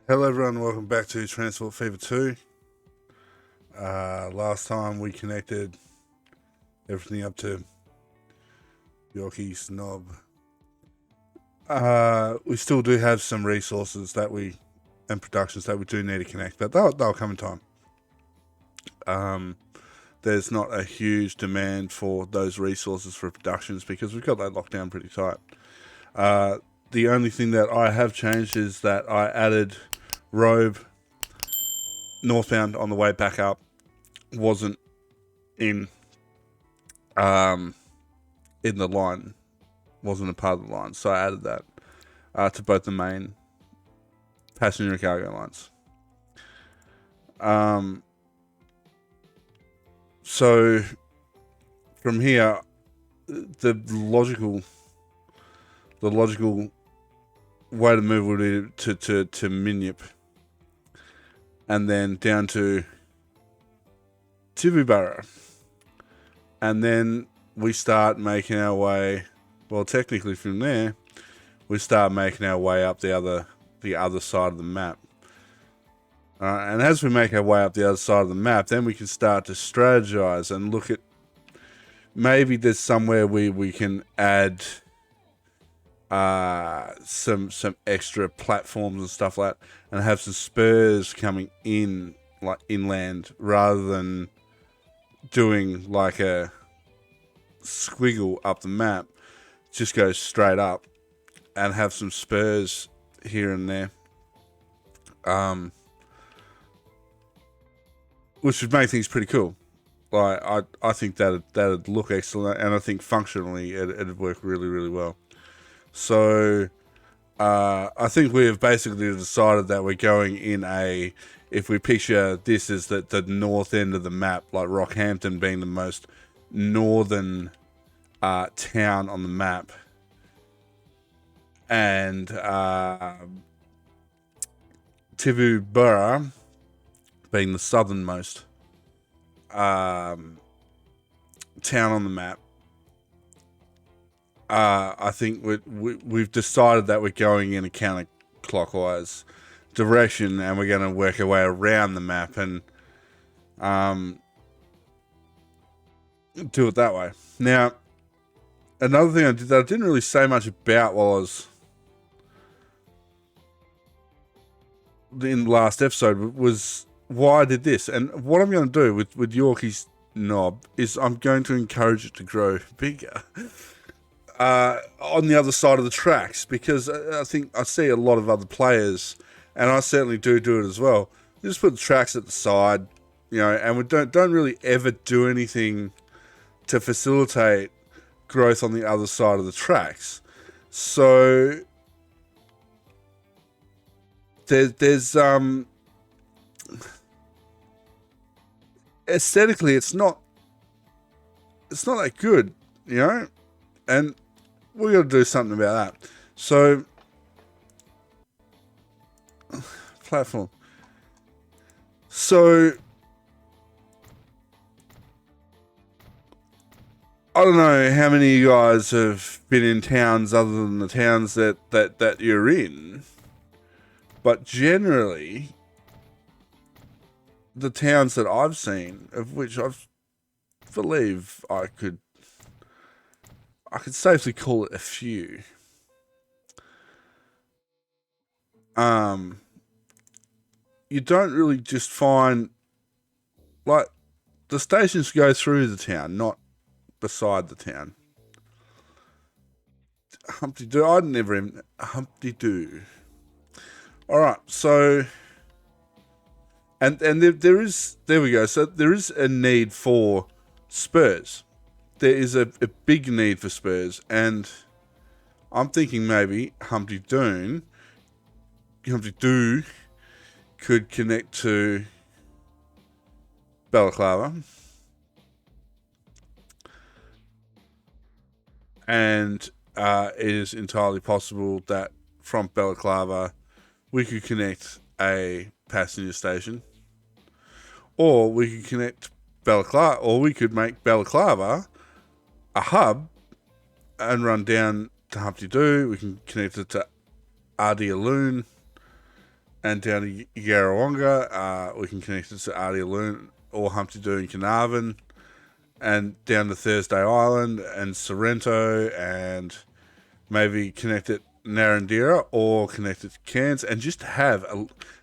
Hello everyone, welcome back to Transport Fever 2. Last time we connected everything up to Yorkie's knob. We still do have some resources and productions that we do need to connect, but they'll come in time. There's not a huge demand for those resources for productions because we've got that locked down pretty tight. The only thing that I have changed is that I added Robe northbound on the way back up. Wasn't in the line, wasn't a part of the line, so I added that to both the main passenger and cargo lines. So from here, the logical way to move would be to Minyip and then down to Tibooburra, and then we start making our way. Well, technically from there, we start making our way up the other side of the map. And as we make our way up the other side of the map, then we can start to strategize and look at maybe there's somewhere we can add some extra platforms and stuff like that, and have some spurs coming in like inland rather than doing like a squiggle up the map. Just go straight up and have some spurs here and there, which would make things pretty cool. Like I think that'd look excellent, and I think functionally it'd work really, really well. So I think we have basically decided that we're going in if we picture this as the north end of the map, like Rockhampton being the most northern town on the map, and Tibooburra being the southernmost town on the map. I think we've decided that we're going in a counterclockwise direction, and we're going to work our way around the map and do it that way. Now, another thing that I didn't really say much about was in the last episode was why I did this, and what I'm going to do with Yorkie's knob is I'm going to encourage it to grow bigger. On the other side of the tracks, because I think I see a lot of other players, and I certainly do it as well. We just put the tracks at the side, and we don't really ever do anything to facilitate growth on the other side of the tracks. So there's aesthetically it's not that good, and we got to do something about that. So, platform. So, I don't know how many of you guys have been in towns other than the towns that you're in, but generally, the towns that I've seen, of which I believe I could safely call it a few. You don't really just find, like, the stations go through the town, not beside the town. Humpty Doo. I'd never even Humpty Doo. All right, so and there we go. So there is a need for spurs. There is a big need for spurs, and I'm thinking maybe Humpty Doo could connect to Balaclava, and it is entirely possible that from Balaclava we could connect a passenger station, or we could connect Balaclava, or we could make Balaclava a hub and run down to Humpty Doo. We can connect it to Ardialoon and down to Yarrawonga. We can connect it to Ardialoon or Humpty Doo and Carnarvon, and down to Thursday Island and Sorrento, and maybe connect it Narrandera or connect it to Cairns, and just have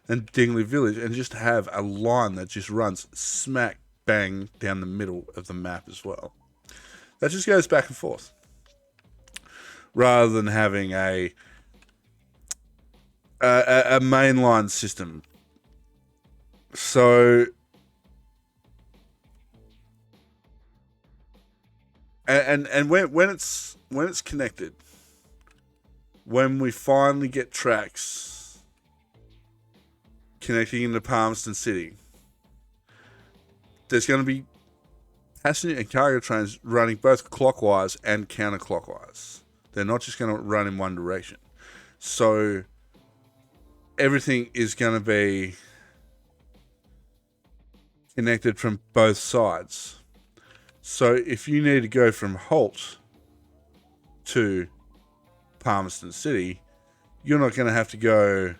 and Dingley Village, and just have a line that just runs smack bang down the middle of the map as well. That just goes back and forth, rather than having a mainline system. So, and when it's connected, when we finally get tracks connecting into Palmerston City, there's going to be passenger and cargo trains running both clockwise and counterclockwise. They're not just going to run in one direction. So everything is going to be connected from both sides. So if you need to go from Holt to Palmerston City, you're not going to have to go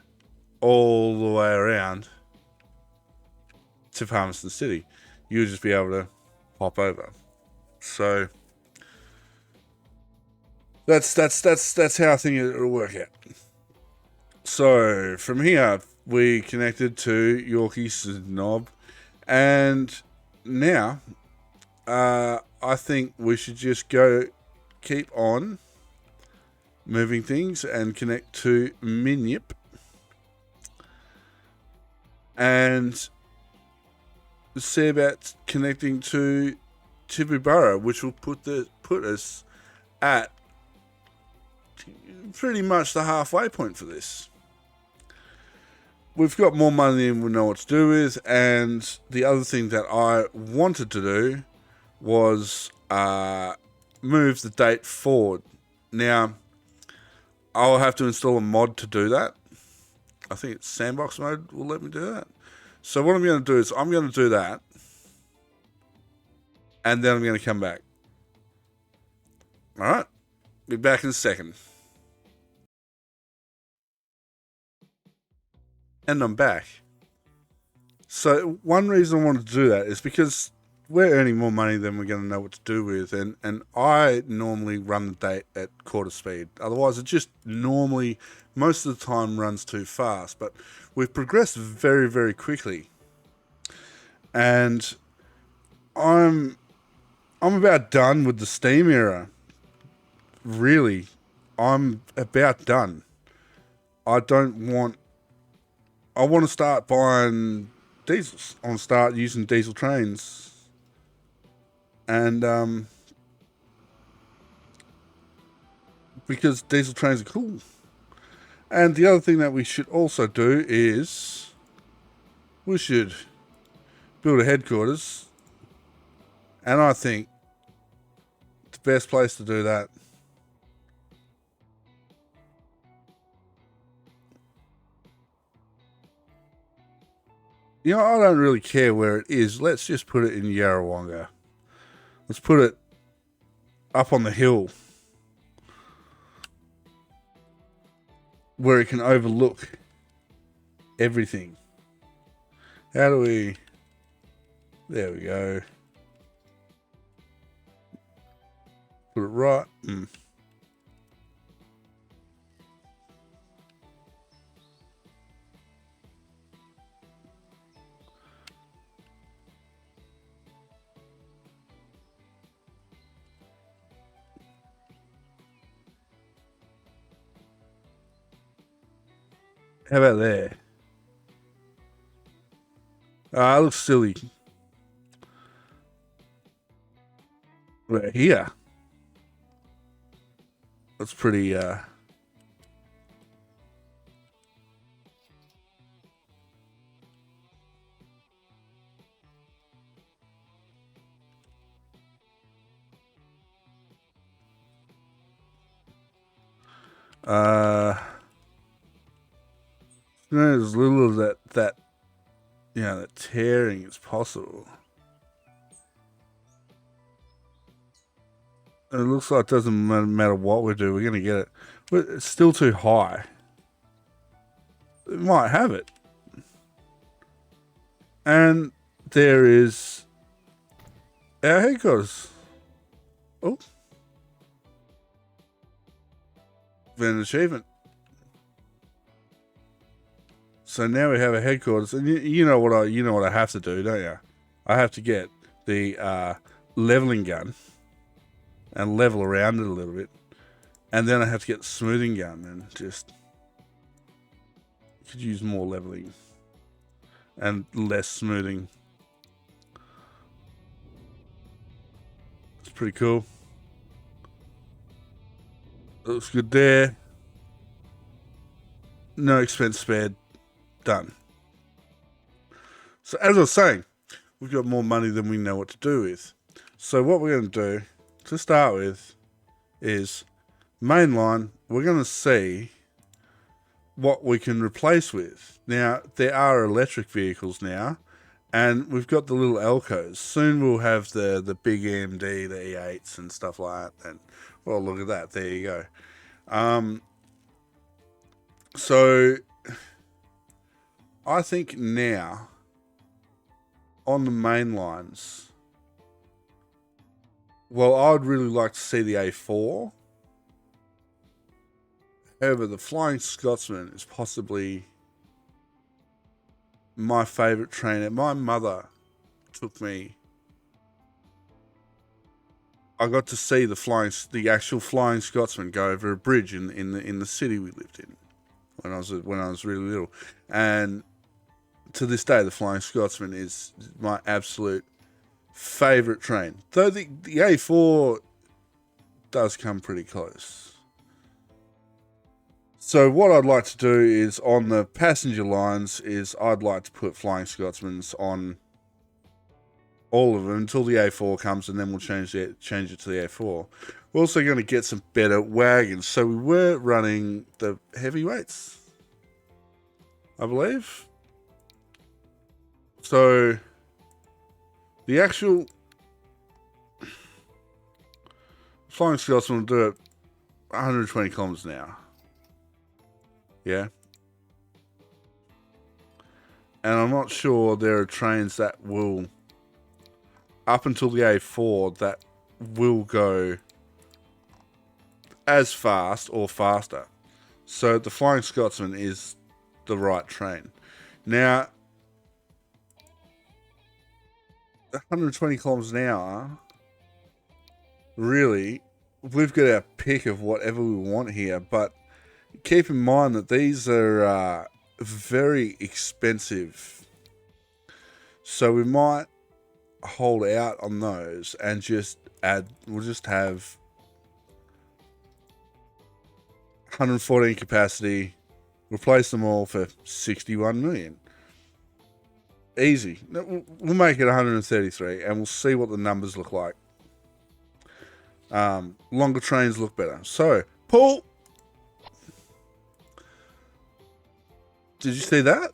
all the way around to Palmerston City. You'll just be able to hop over. So that's how I think it'll work out. So from here, we connected to Yorkeys Knob, and now I think we should just keep on moving things and connect to Minyip and see about connecting to Tibooburra, which will put us at pretty much the halfway point for this. We've got more money than we know what to do with, and the other thing that I wanted to do was move the date forward. Now, I'll have to install a mod to do that. I think it's Sandbox mode will let me do that. So what I'm going to do is I'm going to do that, and then I'm going to come back. Alright, be back in a second. And I'm back. So one reason I wanted to do that is because we're earning more money than we're going to know what to do with, and I normally run the date at quarter speed. Otherwise, it just normally, most of the time, runs too fast. But we've progressed very, very quickly, and I'm about done with the Steam era. Really, I'm about done. I want to start buying diesels. I want to start using diesel trains. And because diesel trains are cool. And the other thing that we should also do is we should build a headquarters. And I think the best place to do that I don't really care where it is. Let's just put it in Yarrawonga. Let's put it up on the hill where it can overlook everything. How do we... There we go. Put it right. How about there? It looks silly. Right here. That's pretty, as little of that that tearing as possible. It looks like it doesn't matter what we do, we're going to get it. But it's still too high. It might have it. And there is our headquarters. Oh. An achievement. So now we have a headquarters, and you know what I have to do, don't you? I have to get the leveling gun and level around it a little bit, and then I have to get the smoothing gun and just could use more leveling and less smoothing. It's pretty cool. Looks good there. No expense spared. Done. So as I was saying, we've got more money than we know what to do with. So what we're going to do to start with is mainline. We're going to see what we can replace with. Now, there are electric vehicles now, and we've got the little Elcos. Soon we'll have the big AMD, the E8s and stuff like that. And, well, look at that. There you go. So I think now on the main lines, well, I'd really like to see the A4. However, the Flying Scotsman is possibly my favourite trainer. My mother took me. I got to see the actual Flying Scotsman go over a bridge in the city we lived in when I was really little, and to this day, the Flying Scotsman is my absolute favourite train. Though the A4 does come pretty close. So what I'd like to do is on the passenger lines is I'd like to put Flying Scotsmans on all of them until the A4 comes, and then we'll change it to the A4. We're also going to get some better wagons. So we were running the heavyweights, I believe. So the actual Flying Scotsman will do it 120 kilometers an hour. Yeah. And I'm not sure there are trains that will, up until the A4, that will go as fast or faster. So the Flying Scotsman is the right train. Now, 120 kilometers an hour, really, we've got our pick of whatever we want here, but keep in mind that these are very expensive. So we might hold out on those and just we'll just have 114 capacity, replace them all for 61 million. Easy. We'll make it 133 and we'll see what the numbers look like. Longer trains look better. So, Paul, did you see that?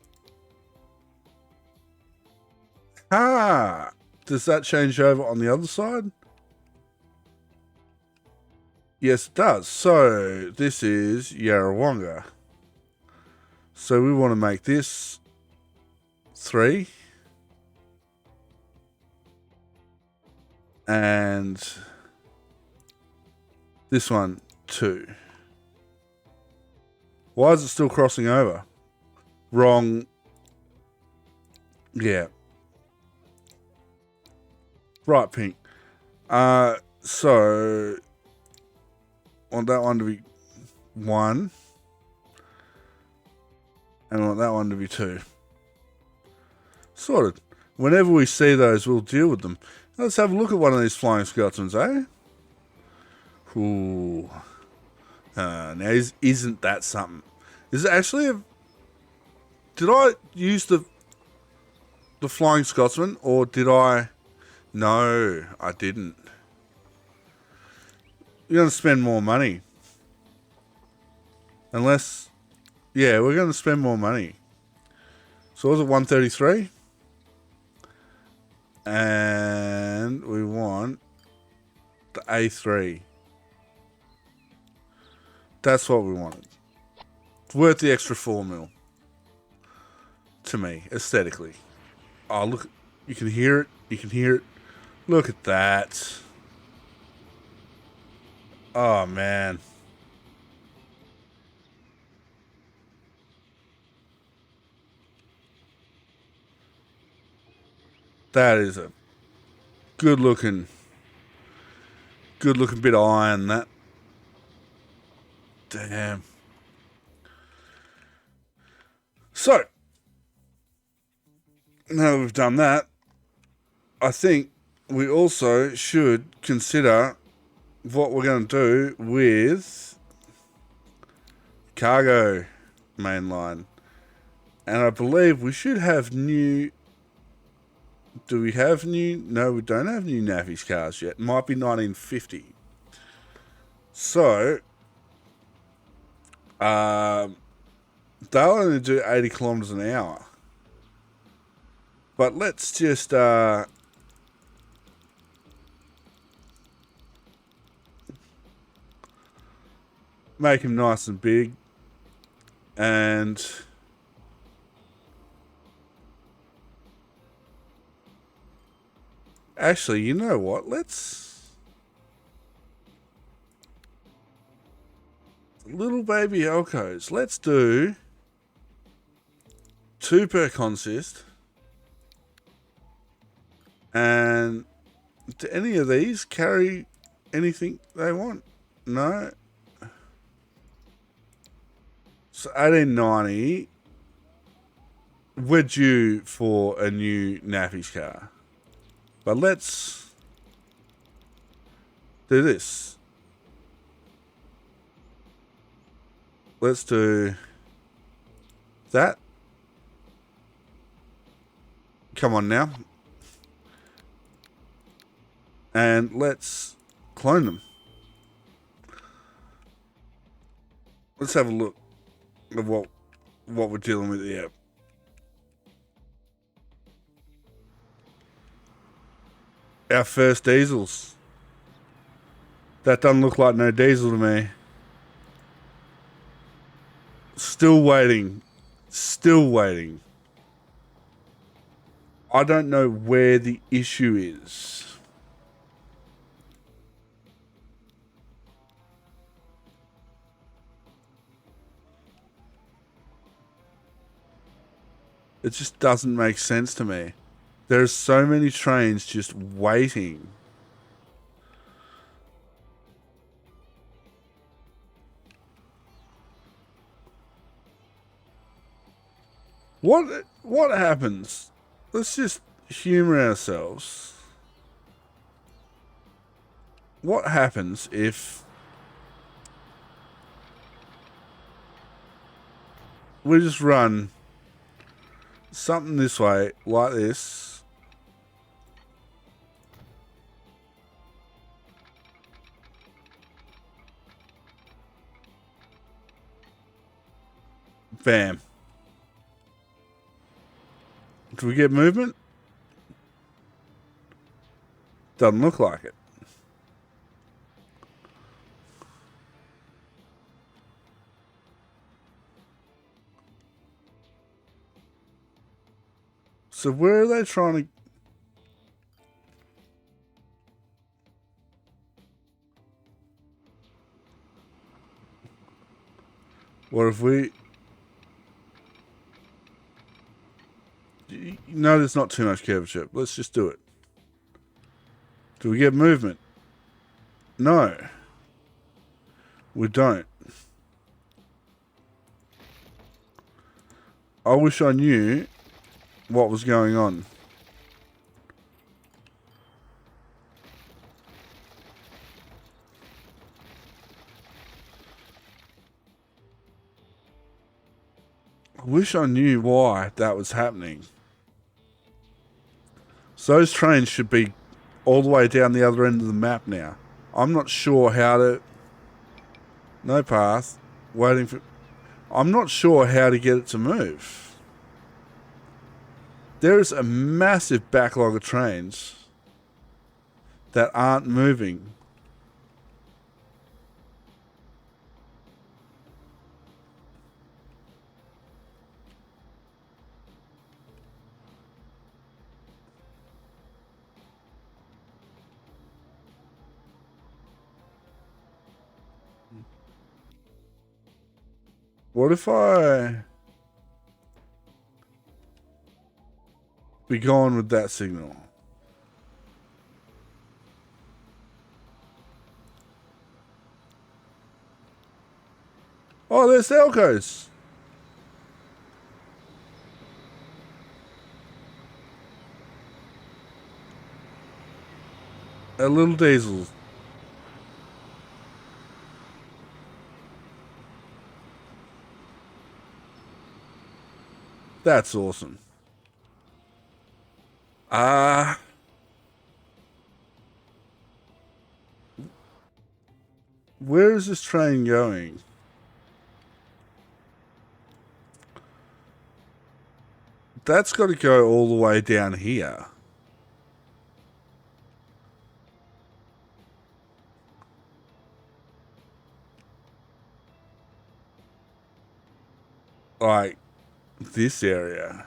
Does that change over on the other side? Yes, it does. So, this is Yarrawonga. So, we want to make this 3. And this one 2. Why is it still crossing over? Wrong. Yeah. Right, pink. So I want that one to be 1. And I want that one to be 2. Sorted. Whenever we see those, we'll deal with them. Let's have a look at one of these Flying Scotsmans, eh? Ooh. Now, isn't that something? Is it actually a... Did I use the Flying Scotsman, or did I... No, I didn't. You're going to spend more money. Unless... Yeah, we're going to spend more money. So was it 133? And we want the A3. That's what we wanted. It's worth the extra 4 mil. to me aesthetically. Oh, look, you can hear it. You can hear it. Look at that. Oh, man. That is a good looking bit of iron, that. Damn. So, now that we've done that, I think we also should consider what we're going to do with cargo mainline. And I believe we should have new... Do we have new... No, we don't have new Navy's cars yet. It might be 1950. So, they'll only do 80 kilometers an hour. But let's just... make him nice and big. And... Actually, you know what? Let's... Little baby Elcos. Let's do 2 per consist. And do any of these carry anything they want? No. So 1890. We're due for a new Nappy's car. But let's do this. Let's do that. Come on now. And let's clone them. Let's have a look at what we're dealing with here. Our first diesels. That doesn't look like no diesel to me. Still waiting. Still waiting. I don't know where the issue is. It just doesn't make sense to me. There's so many trains just waiting. What happens? Let's just humor ourselves. What happens if we just run something this way, like this? Bam. Do we get movement? Doesn't look like it. So where are they trying to... What if we... No, there's not too much curvature. Let's just do it. Do we get movement? No. We don't. I wish I knew what was going on. I wish I knew why that was happening. So those trains should be all the way down the other end of the map now. I'm not sure how to... No path. Waiting for... I'm not sure how to get it to move. There is a massive backlog of trains that aren't moving. What if I be gone with that signal? Oh, there's the Elcos. A little diesel. That's awesome. Where is this train going? That's got to go all the way down here. Like, this area.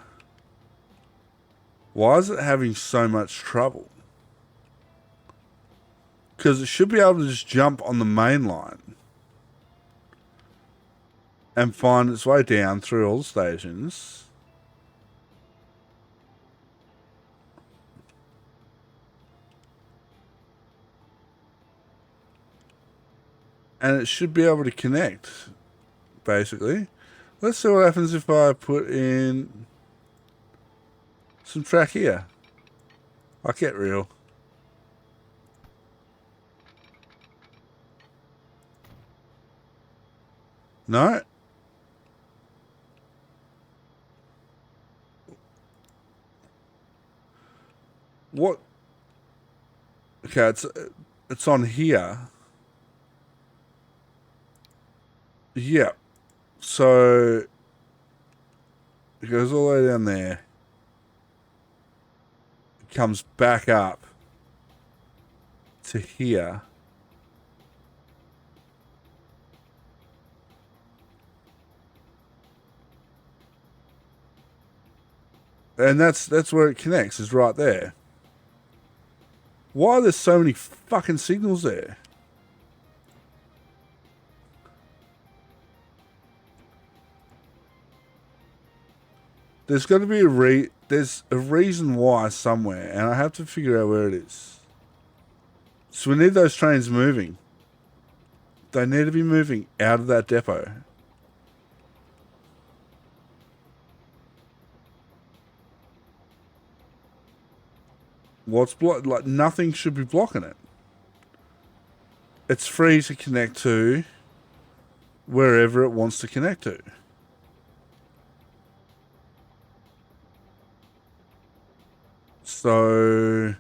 Why is it having so much trouble? Because it should be able to just jump on the main line and find its way down through all the stations. And it should be able to connect, basically. Let's see what happens if I put in some track here. I'll get real. No? What? Okay, it's on here. Yeah. So it goes all the way down there. It comes back up to here. And that's where it connects, is right there. Why are there so many fucking signals there? There's got to be there's a reason why somewhere, and I have to figure out where it is. So we need those trains moving. They need to be moving out of that depot. What's blocked? Like, nothing should be blocking it. It's free to connect to wherever it wants to connect to. So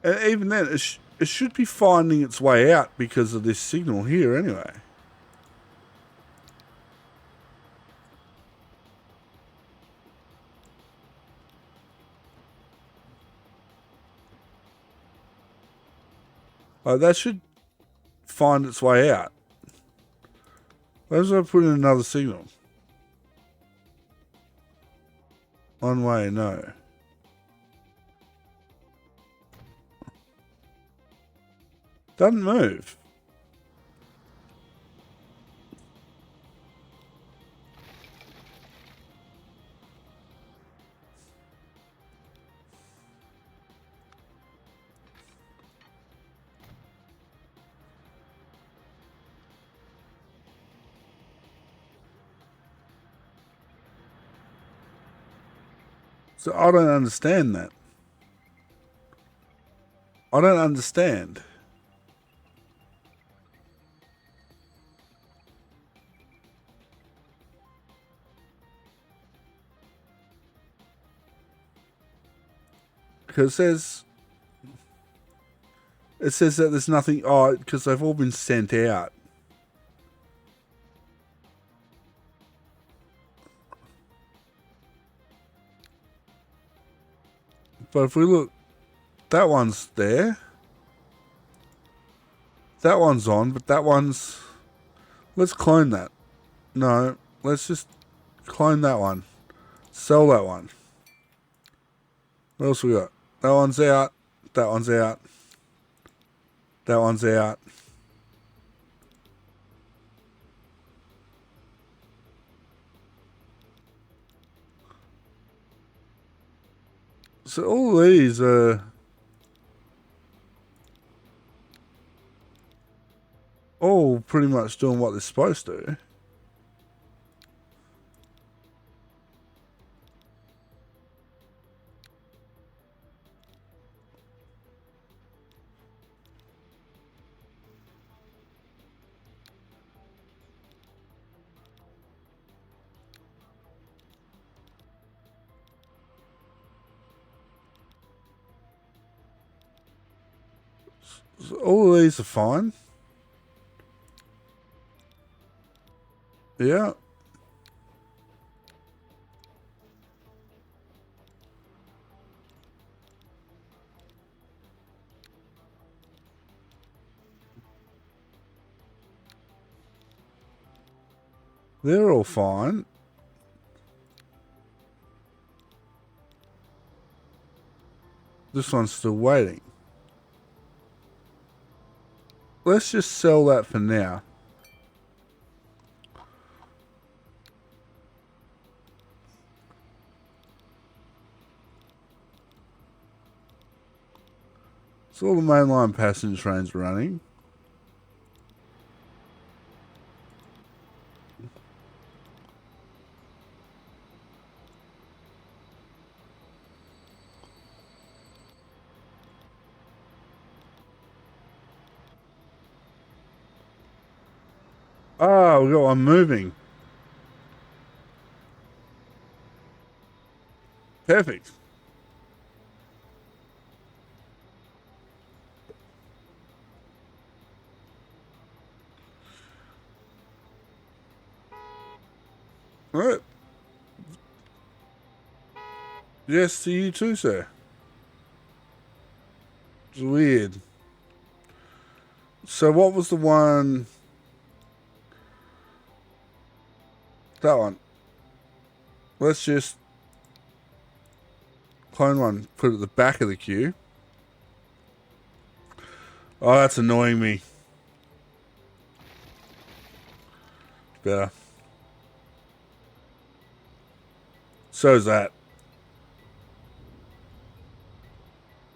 and even then, it should be finding its way out because of this signal here anyway. Like, that should find its way out. Where's I put in another signal? One way, no. Doesn't move. So I don't understand that. I don't understand. Because it says that there's nothing. Oh, because they've all been sent out. But if we look, that one's there. That one's on, but that one's... Let's clone that. No, let's just clone that one. Sell that one. What else we got? That one's out. That one's out. That one's out. So all these are all pretty much doing what they're supposed to. So all of these are fine. Yeah. They're all fine. This one's still waiting. Let's just sell that for now. So all the mainline passenger trains are running. Ah, we got one moving. Perfect. All right. Yes, to you too, sir. It's weird. So what was the one? That one. Let's just clone one, put it at the back of the queue. Oh, that's annoying me. Better. So's that.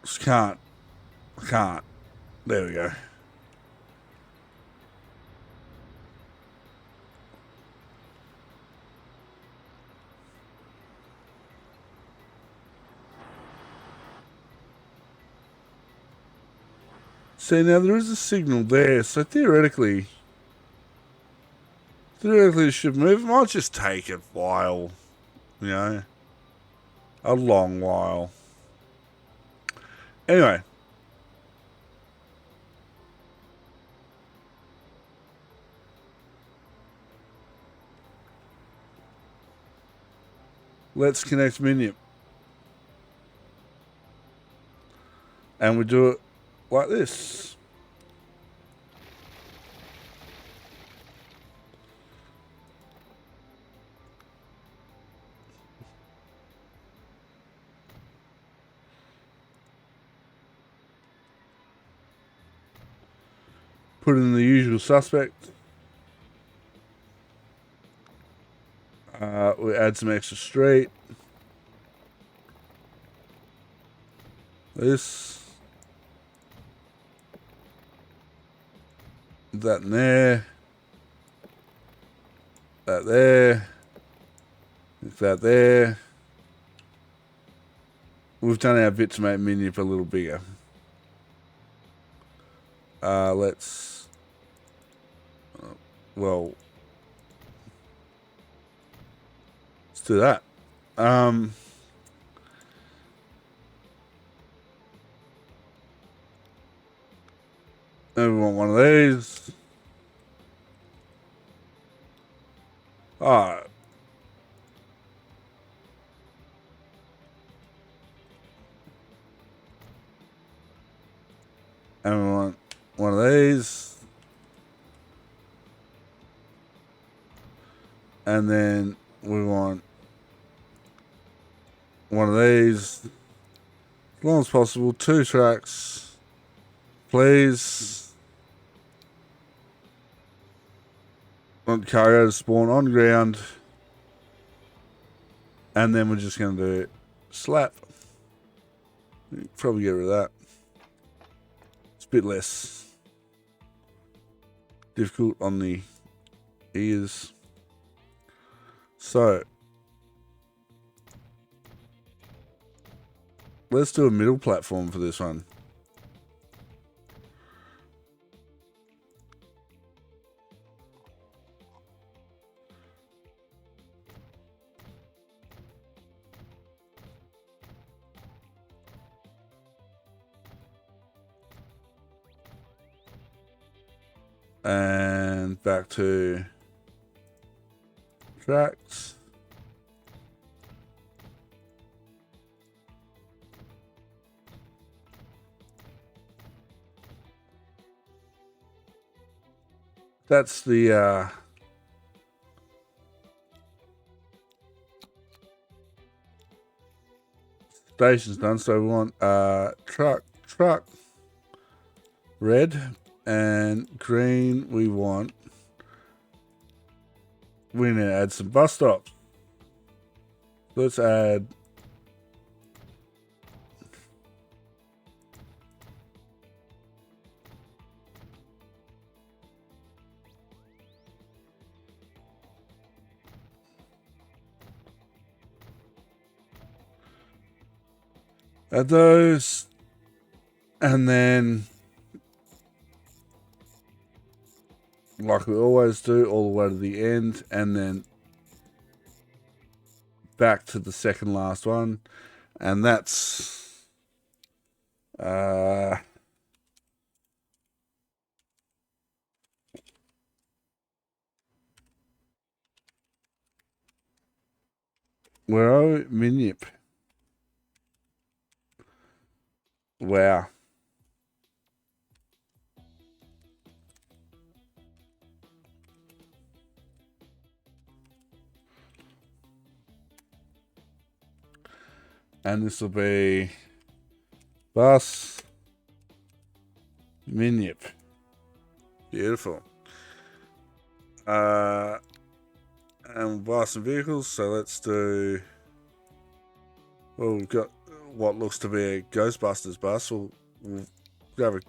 Just can't. I can't. There we go. See, now there is a signal there, so theoretically it should move. It might just take a while, you know, a long while. Anyway. Let's connect Minion. And we do it like this. Put in the usual suspect. We add some extra street. This. That in there. That there. That there. We've done our bit to make Minion a little bigger. Let's... well... let's do that. Then we want one of these. Ah. And we want one of these. And then we want one of these. As long as possible, 2 tracks. Please. Want cargo to spawn on ground. And then we're just going to do slap. Probably get rid of that. It's a bit less difficult on the ears. So let's do a middle platform for this one. And back to tracks. That's the station's done. So we want truck, red, and green. We need to add some bus stops. Let's add those, and then like we always do, all the way to the end, and then back to the second last one, and that's where are we? Minip. Wow. And this will be bus Minip. Beautiful. And we'll buy some vehicles, so let's do, well, we've got what looks to be a Ghostbusters bus. We'll grab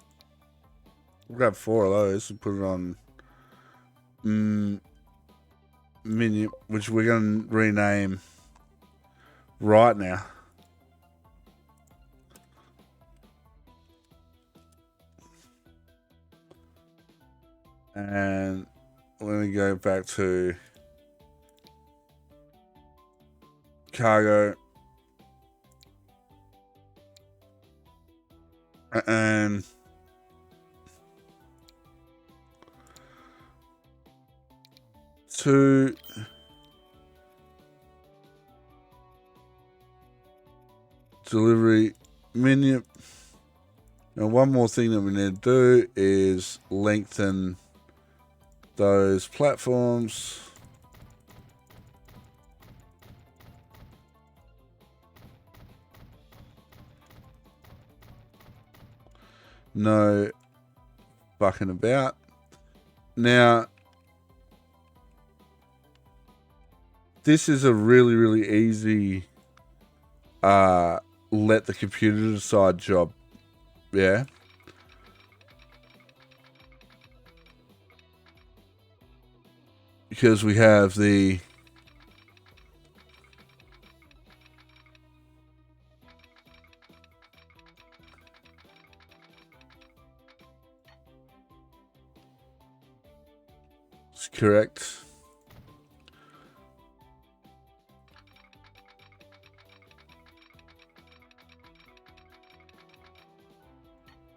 4 of those and put it on Minip, which we're going to rename right now. And we're going to go back to cargo. And to delivery menu. And one more thing that we need to do is lengthen those platforms. No fucking about. Now, this is a really, really easy let the computer decide job. Yeah. Because we have the it's correct.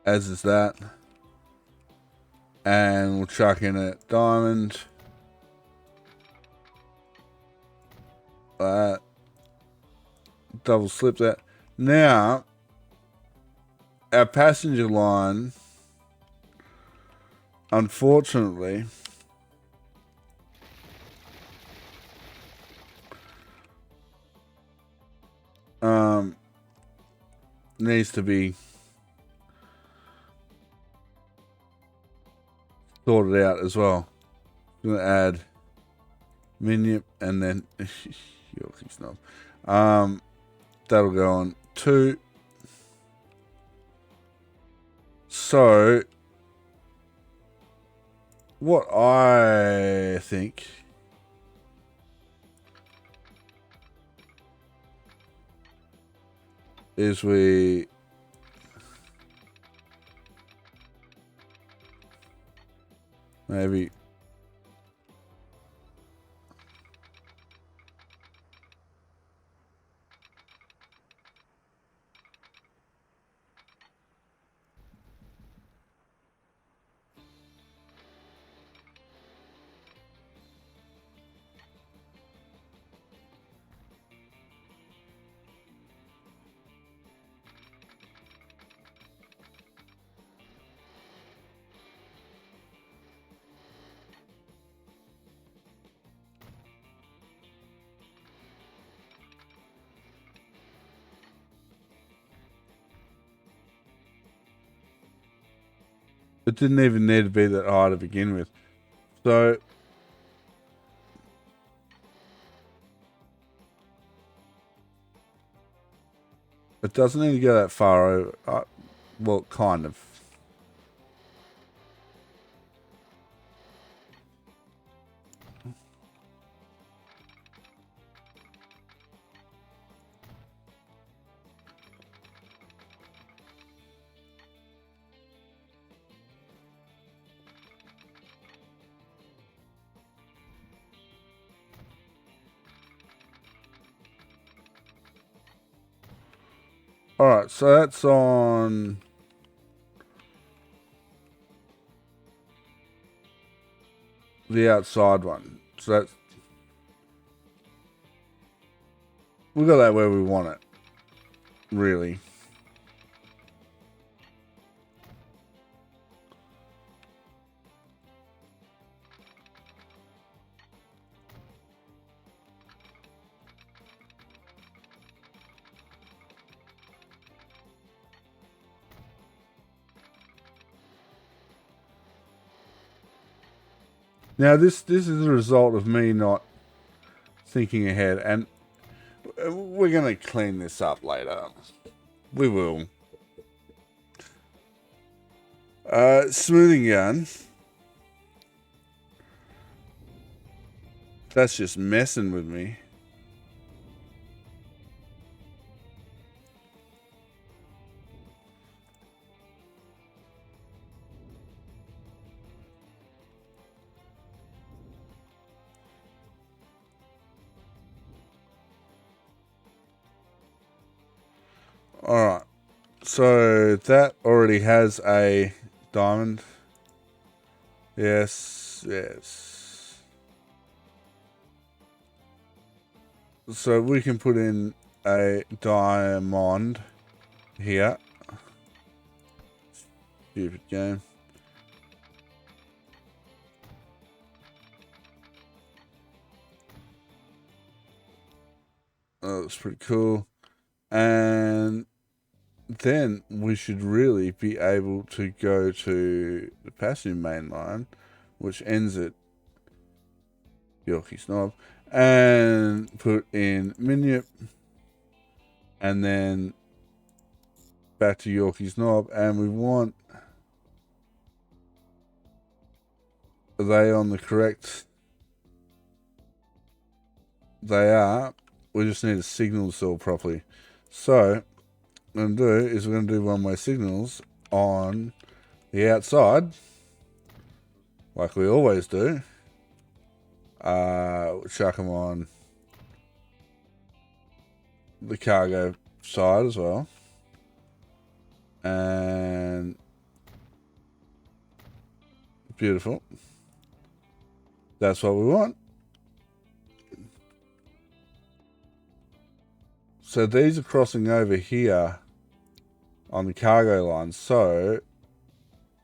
As is that. And we'll chuck in a diamond. Double slip that. Now, our passenger line unfortunately, needs to be sorted out as well. I'm going to add minion and then Yorkie snob. That'll go on 2. So what I think is we maybe it didn't even need to be that high to begin with. So it doesn't need to go that far over. Well, kind of. Alright, so that's on the outside one. So that's, we got that where we want it, really. Now this is a result of me not thinking ahead, and we're gonna clean this up later. We will. Smoothing gun. That's just messing with me. Alright. So that already has a diamond. Yes, yes. So we can put in a diamond here. Stupid game. Oh, that's pretty cool. And then we should really be able to go to the passive main line, which ends at Yorkie Snob, and put in Minyip, and then back to Yorkie Snob, and we want, are they on the correct? They are. We just need to signal this all properly. So what I'm going to do is we're going to do one-way signals on the outside, like we always do. Chuck them on the cargo side as well. And beautiful. That's what we want. So these are crossing over here on the cargo line. So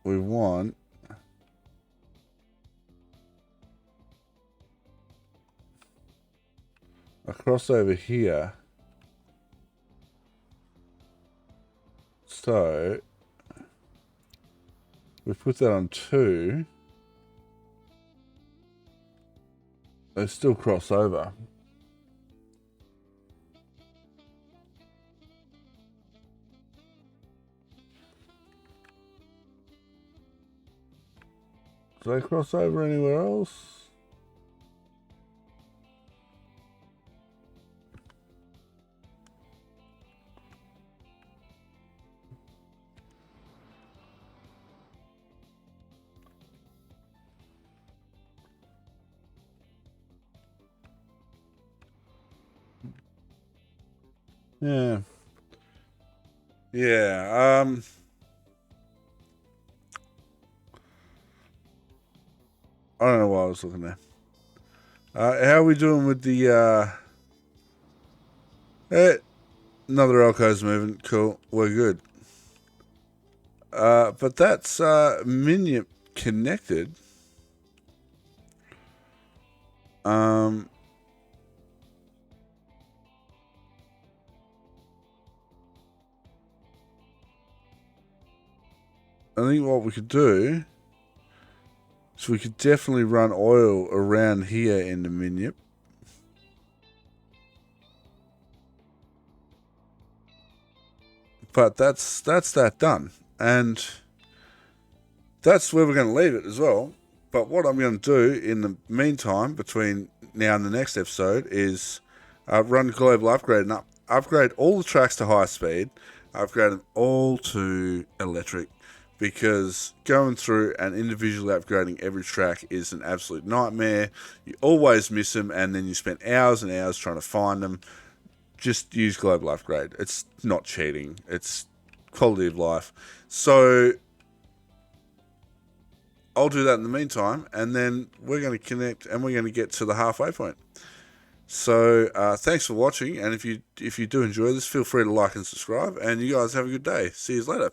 we want cross over here. So we put that on 2. They still cross over. Do they cross over anywhere else? Yeah. Yeah. I don't know what I was looking at. How are we doing with the another Elco's moving. Cool. We're good. But that's Minion connected. I think what we could do is we could definitely run oil around here in the Minion. But that's that done. And that's where we're going to leave it as well. But what I'm going to do in the meantime, between now and the next episode, is run global upgrade and upgrade all the tracks to high speed, upgrade them all to electric, because going through and individually upgrading every track is an absolute nightmare. You always miss them, and then you spend hours and hours trying to find them. Just use global upgrade. It's not cheating. It's quality of life. So I'll do that in the meantime, and then we're going to connect and we're going to get to the halfway point. So thanks for watching, and if you do enjoy this, feel free to like and subscribe, and you guys have a good day. See you later.